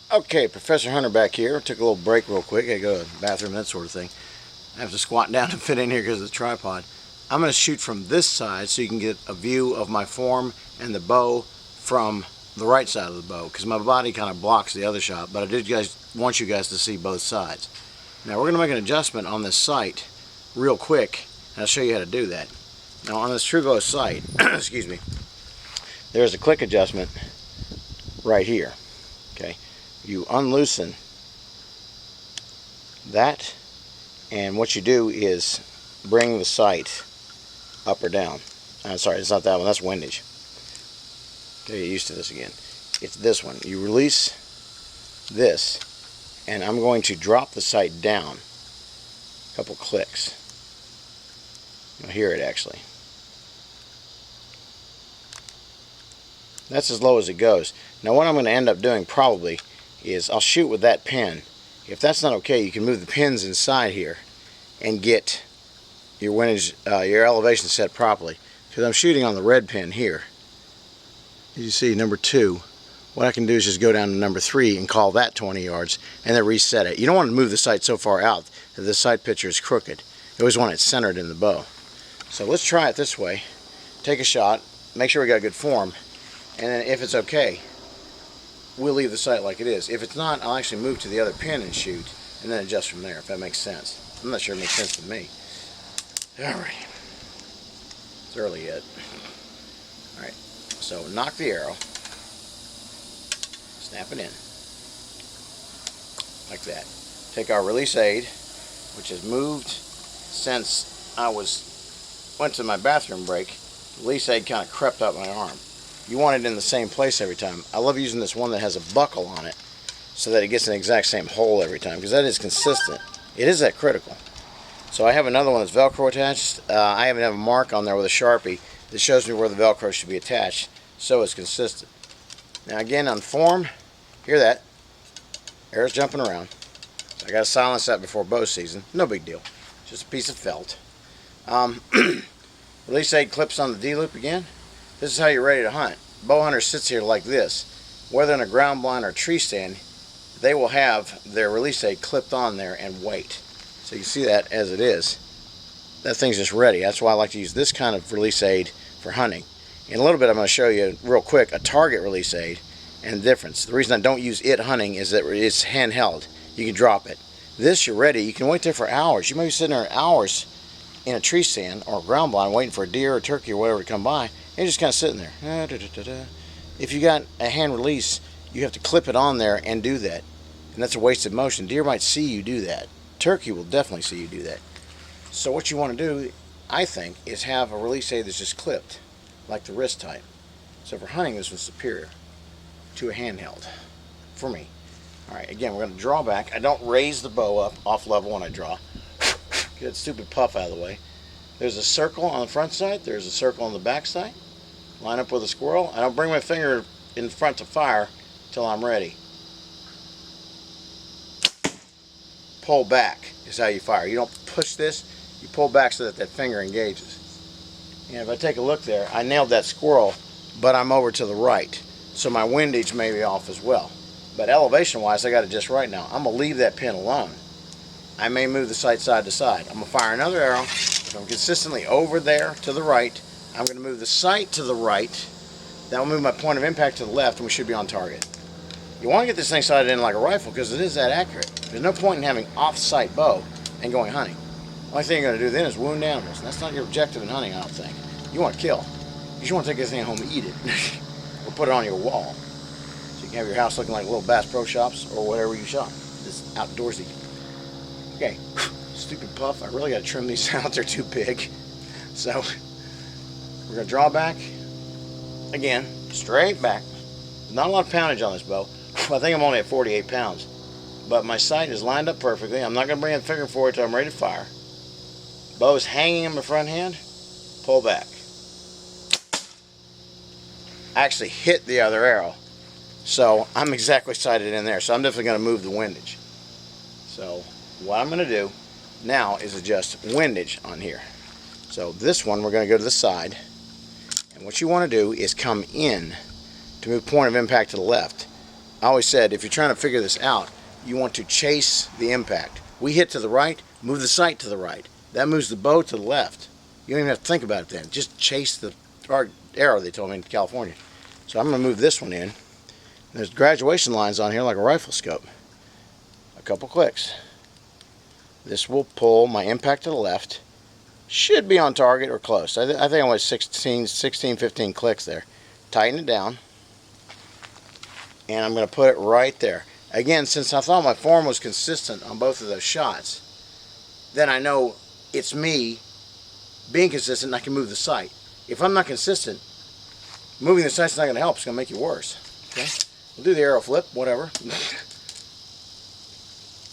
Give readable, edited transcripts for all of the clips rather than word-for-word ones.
Okay, Professor Hunter back here. Took a little break real quick. I go to the bathroom, that sort of thing. I have to squat down to fit in here because of the tripod. I'm going to shoot from this side so you can get a view of my form and the bow from the right side of the bow, because my body kind of blocks the other shot, but I want you guys to see both sides. Now we're going to make an adjustment on this sight real quick, and I'll show you how to do that. Now on this TrueGlow sight, excuse me, there's a click adjustment right here. Okay, you unloosen that, and what you do is bring the sight up or down. I'm sorry, it's not that one, that's windage. Okay, get used to this again. It's this one. You release this, and I'm going to drop the sight down a couple clicks. You'll hear it actually. That's as low as it goes. Now what I'm going to end up doing probably is I'll shoot with that pin. If that's not okay, you can move the pins inside here and get your windage, your elevation set properly. Because I'm shooting on the red pin here. As you see, number 2. What I can do is just go down to number 3 and call that 20 yards and then reset it. You don't want to move the sight so far out that the sight picture is crooked. You always want it centered in the bow. So let's try it this way. Take a shot, make sure we got good form, and then if it's okay, we'll leave the sight like it is. If it's not, I'll actually move to the other pin and shoot, and then adjust from there, if that makes sense. I'm not sure it makes sense to me. Alright. It's early yet. Alright. So knock the arrow. Snap it in. Like that. Take our release aid, which has moved since I went to my bathroom break. The release aid kind of crept up my arm. You want it in the same place every time. I love using this one that has a buckle on it so that it gets in the exact same hole every time, because that is consistent. It is that critical. So I have another one that's Velcro attached. I even have a mark on there with a Sharpie that shows me where the Velcro should be attached, so it's consistent. Now again, on form, hear that? Arrow's jumping around. So I got to silence that before bow season. No big deal. Just a piece of felt. Release aid clips on the D-loop again. This is how you're ready to hunt. Bow hunter sits here like this. Whether in a ground blind or tree stand, they will have their release aid clipped on there and wait. So you see that as it is. That thing's just ready. That's why I like to use this kind of release aid for hunting. In a little bit I'm going to show you real quick a target release aid and the difference. The reason I don't use it hunting is that it's handheld. You can drop it. This, you're ready. You can wait there for hours. You may be sitting there hours in a tree stand or a ground blind waiting for a deer or turkey or whatever to come by, and you're just kind of sitting there. If you got a hand release, you have to clip it on there and do that, and that's a wasted motion. Deer might see you do that. Turkey will definitely see you do that. So what you want to do, I think, is have a release aid that's just clipped, like the wrist type. So for hunting, this was superior to a handheld, for me. Alright, again, we're going to draw back. I don't raise the bow up off level when I draw. Get that stupid puff out of the way. There's a circle on the front side. There's a circle on the back side. Line up with a squirrel. I don't bring my finger in front to fire till I'm ready. Pull back is how you fire. You don't push this. You pull back so that that finger engages. And if I take a look there, I nailed that squirrel, but I'm over to the right. So my windage may be off as well. But elevation-wise, I got it just right now. I'm going to leave that pin alone. I may move the sight side to side. I'm going to fire another arrow. If I'm consistently over there to the right, I'm going to move the sight to the right. That will move my point of impact to the left, and we should be on target. You want to get this thing sighted in like a rifle because it is that accurate. There's no point in having off-sight bow and going hunting. The only thing you're going to do then is wound animals. And that's not your objective in hunting, I don't think. You want to kill. You just want to take this thing home and eat it. Or put it on your wall. So you can have your house looking like little Bass Pro Shops or whatever you shot. It's outdoorsy. Okay, stupid puff. I really got to trim these out. They're too big. So, we're going to draw back. Again, straight back. Not a lot of poundage on this bow. I think I'm only at 48 pounds. But my sight is lined up perfectly. I'm not going to bring the finger forward until I'm ready to fire. Bow is hanging in my front hand. Pull back. I actually hit the other arrow. So, I'm exactly sighted in there. So, I'm definitely going to move the windage. So, what I'm going to do now is adjust windage on here. So this one we're going to go to the side, and what you want to do is come in to move point of impact to the left. I always said, if you're trying to figure this out, you want to chase the impact. We hit to the right, move the sight to the right. That moves the bow to the left. You don't even have to think about it then. Just chase the arrow, they told me in California. So I'm going to move this one in. There's graduation lines on here like a rifle scope. A couple clicks. This will pull my impact to the left. Should be on target or close. I think I went 16, 15 clicks there. Tighten it down. And I'm going to put it right there. Again, since I thought my form was consistent on both of those shots, then I know it's me being consistent and I can move the sight. If I'm not consistent, moving the sight's not going to help. It's going to make you worse. Okay? We'll do the arrow flip, whatever.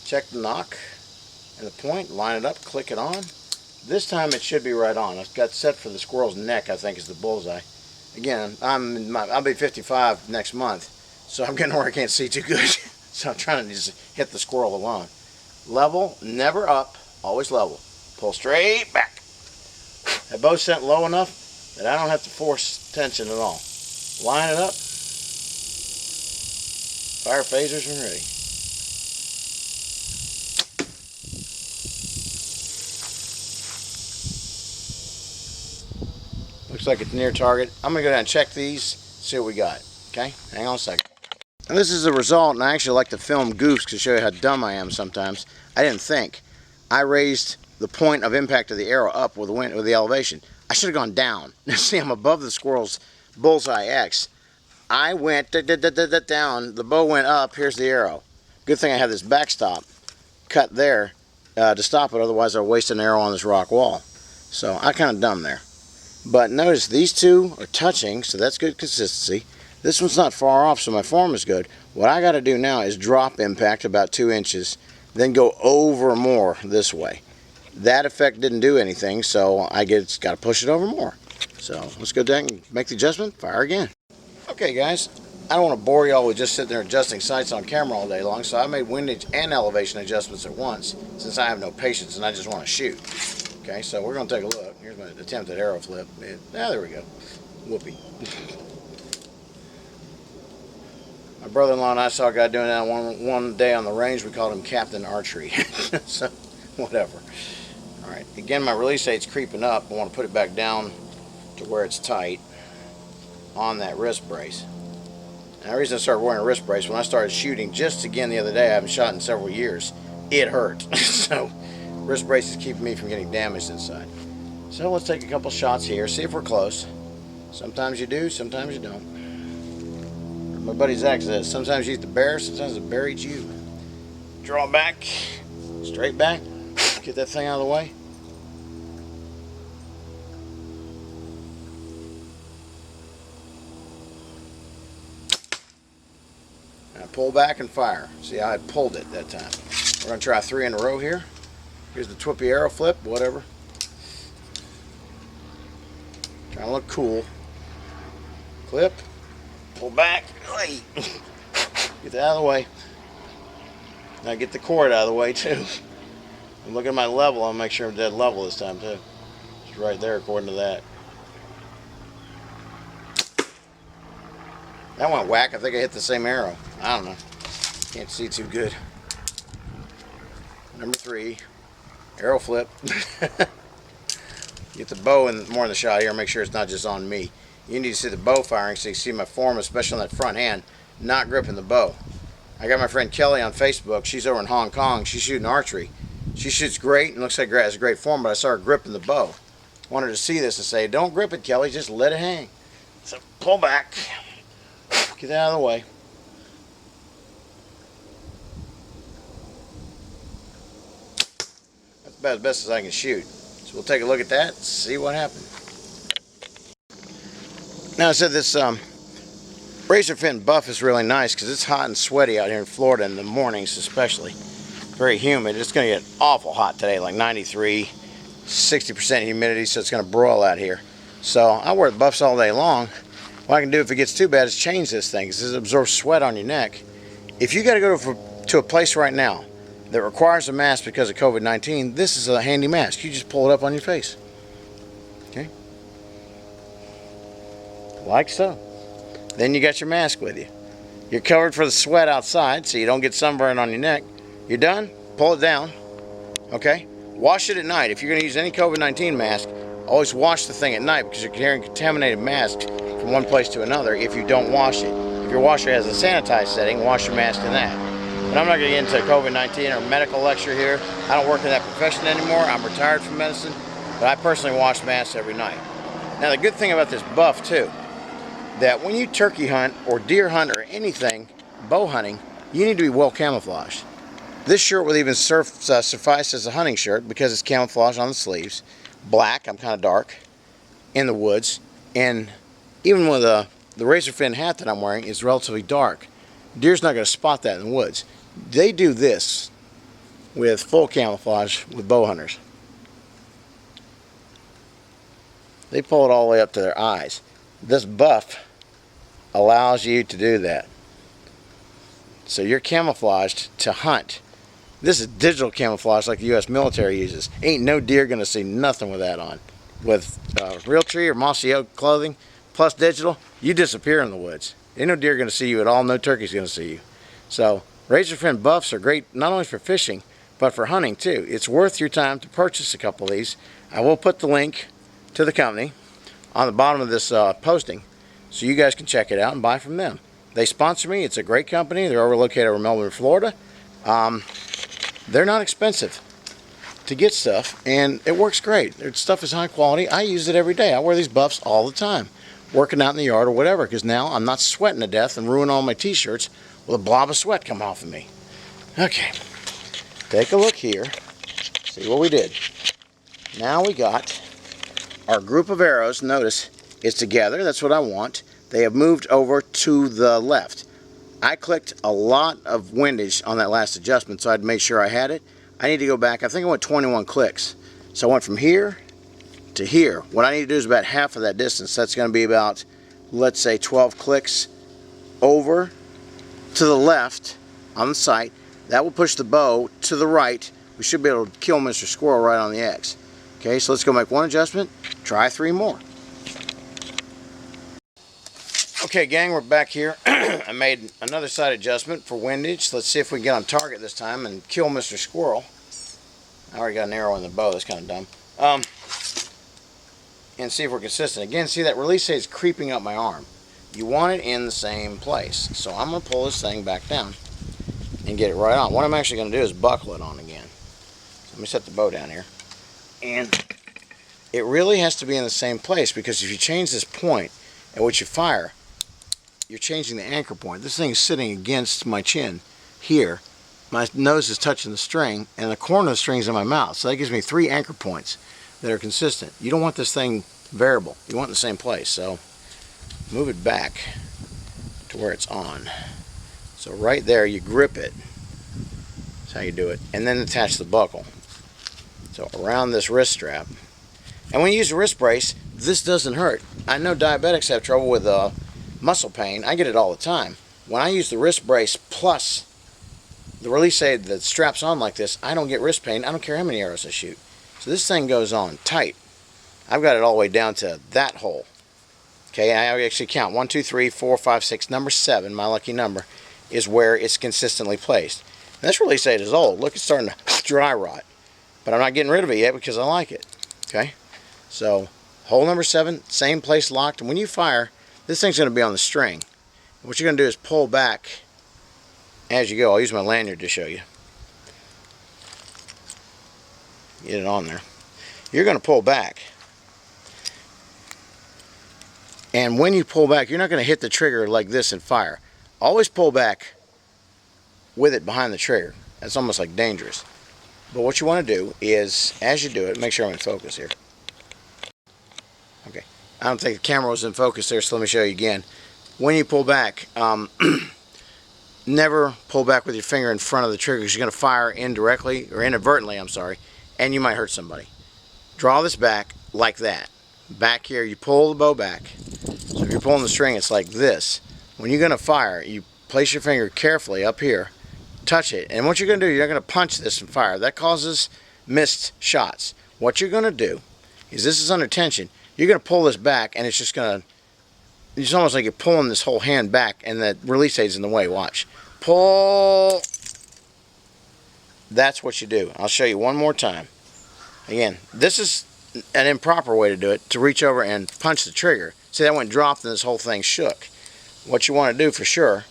Check the nock and the point, line it up, click it on. This time it should be right on. I've got set for the squirrel's neck, I think, is the bullseye. Again, I'll be 55 next month, so I'm getting where I can't see too good. So I'm trying to just hit the squirrel alone. Level, never up, always level. Pull straight back. That bow's set low enough that I don't have to force tension at all. Line it up. Fire phasers and ready. Looks like it's near target. I'm going to go down and check these, see what we got. Okay? Hang on a second. And this is the result, and I actually like to film goofs to show you how dumb I am sometimes. I didn't think. I raised the point of impact of the arrow up with the wind, with the elevation. I should have gone down. See, I'm above the squirrel's bullseye X. I went down, the bow went up, here's the arrow. Good thing I have this backstop cut there to stop it, otherwise I'll waste an arrow on this rock wall. So I kind of dumb there. But notice these two are touching, so that's good consistency. This one's not far off, so my form is good. What I got to do now is drop impact about 2 inches, then go over more this way. That effect didn't do anything, so I got to push it over more. So let's go down and make the adjustment, fire again. Okay guys, I don't want to bore y'all with just sitting there adjusting sights on camera all day long, so I made windage and elevation adjustments at once, since I have no patience and I just want to shoot. Okay, so we're going to take a look. Here's my attempt at arrow flip. There we go. Whoopee. My brother-in-law and I saw a guy doing that one day on the range. We called him Captain Archery. So, whatever. Alright, again, my release eight's creeping up. I want to put it back down to where it's tight on that wrist brace. And the reason I started wearing a wrist brace, when I started shooting just again the other day, I haven't shot in several years, it hurt. So, wrist brace is keeping me from getting damaged inside. So, let's take a couple shots here, see if we're close. Sometimes you do, sometimes you don't. My buddy Zach says, sometimes you eat the bear, sometimes the bear eats you. Draw back, straight back, get that thing out of the way. Now pull back and fire. See how I pulled it that time. We're going to try 3 in a row here. Here's the twippy arrow flip, whatever. Trying to look cool. Clip. Pull back. Get that out of the way. Now get the cord out of the way too. I'm looking at my level. I'll make sure I'm dead level this time too. It's right there according to that. That went whack. I think I hit the same arrow. I don't know. Can't see too good. Number 3. Arrow flip. Get the bow in more in the shot here. Make sure it's not just on me. You need to see the bow firing so you see my form, especially on that front hand, not gripping the bow. I got my friend Kelly on Facebook. She's over in Hong Kong. She's shooting archery. She shoots great and looks like has a great form, but I saw her gripping the bow. Wanted to see this and say, don't grip it, Kelly, just let it hang. So pull back. Get that out of the way. That's about as best as I can shoot. So we'll take a look at that, see what happened. Now I said this razor fin buff is really nice because it's hot and sweaty out here in Florida in the mornings especially. Very humid. It's going to get awful hot today, like 93, 60% humidity, so it's going to broil out here. So I wear the buffs all day long. What I can do if it gets too bad is change this thing because it absorbs sweat on your neck. If you got to go to a place right now that requires a mask because of COVID-19, this is a handy mask. You just pull it up on your face. Okay? Like so. Then you got your mask with you. You're covered for the sweat outside, so you don't get sunburn on your neck. You're done, pull it down, okay? Wash it at night. If you're gonna use any COVID-19 mask, always wash the thing at night because you're carrying contaminated masks from one place to another if you don't wash it. If your washer has a sanitized setting, wash your mask in that. But I'm not gonna get into COVID-19 or medical lecture here. I don't work in that profession anymore. I'm retired from medicine, but I personally wash masks every night. Now the good thing about this buff too, that when you turkey hunt or deer hunt or anything, bow hunting, you need to be well camouflaged. This shirt will even suffice as a hunting shirt because it's camouflage on the sleeves. Black, I'm kind of dark, in the woods. And even with the razor fin hat that I'm wearing is relatively dark. Deer's not going to spot that in the woods. They do this with full camouflage with bow hunters. They pull it all the way up to their eyes. This buff allows you to do that. So you're camouflaged to hunt. This is digital camouflage like the U.S. military uses. Ain't no deer gonna see nothing with that on. With real tree or mossy oak clothing plus digital, you disappear in the woods. Ain't no deer gonna see you at all. No turkey's gonna see you. So razor fin buffs are great not only for fishing but for hunting too. It's worth your time to purchase a couple of these. I will put the link to the company on the bottom of this posting so you guys can check it out and buy from them. They sponsor me. It's a great company. They're located over in Melbourne, Florida. They're not expensive to get stuff, and it works great. Their stuff is high quality. I use it every day. I wear these buffs all the time, working out in the yard or whatever, because now I'm not sweating to death and ruining all my t-shirts with a blob of sweat coming off of me. Okay, take a look here. See what we did. Now we got our group of arrows. Notice it's together. That's what I want. They have moved over to the left. I clicked a lot of windage on that last adjustment, so I'd make sure I had it. I need to go back. I think I went 21 clicks. So I went from here to here. What I need to do is about half of that distance. That's going to be about, let's say, 12 clicks over to the left on the sight. That will push the bow to the right. We should be able to kill Mr. Squirrel right on the X. Okay, so let's go make one adjustment. Try 3 more. Okay, gang, we're back here. I made another side adjustment for windage. Let's see if we can get on target this time and kill Mr. Squirrel. I already got an arrow in the bow. That's kind of dumb. And see if we're consistent. Again, see that release is creeping up my arm. You want it in the same place. So I'm going to pull this thing back down and get it right on. What I'm actually going to do is buckle it on again. So let me set the bow down here. And it really has to be in the same place, because if you change this point at which you fire, you're changing the anchor point. This thing is sitting against my chin here. My nose is touching the string, and the corner of the string is in my mouth. So that gives me 3 anchor points that are consistent. You don't want this thing variable. You want it in the same place. So move it back to where it's on. So right there, you grip it. That's how you do it. And then attach the buckle. So around this wrist strap. And when you use a wrist brace, this doesn't hurt. I know diabetics have trouble with muscle pain. I get it all the time. When I use the wrist brace plus the release aid that straps on like this, I don't get wrist pain. I don't care how many arrows I shoot. So this thing goes on tight. I've got it all the way down to that hole. Okay, I actually count 1, 2, 3, 4, 5, 6. Number 7, my lucky number, is where it's consistently placed. And this release aid is old. Look, it's starting to dry rot. But I'm not getting rid of it yet because I like it. Okay, so hole number 7, same place locked. And when you fire, this thing's going to be on the string. What you're going to do is pull back as you go. I'll use my lanyard to show you. Get it on there. You're going to pull back. And when you pull back, you're not going to hit the trigger like this and fire. Always pull back with it behind the trigger. That's almost like dangerous. But what you want to do is, as you do it, make sure I'm in focus here. Okay. I don't think the camera was in focus there, so let me show you again. When you pull back, never pull back with your finger in front of the trigger, because you're going to fire indirectly, or inadvertently, I'm sorry, and you might hurt somebody. Draw this back like that. Back here, you pull the bow back. So if you're pulling the string, it's like this. When you're going to fire, you place your finger carefully up here, touch it, and what you're going to do, you're not going to punch this and fire. That causes missed shots. What you're going to do is, this is under tension, you're going to pull this back, and it's just going to it's almost like you're pulling this whole hand back, and the release aid's in the way. Watch. Pull. That's what you do. I'll show you one more time. Again, this is an improper way to do it, to reach over and punch the trigger. See, that went dropped and this whole thing shook. What you want to do for sure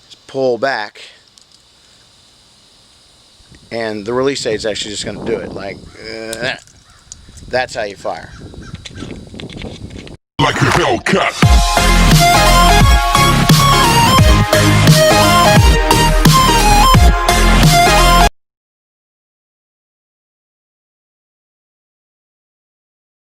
is pull back, and the release aid's actually just going to do it. Like, that's how you fire. Like a Hellcat.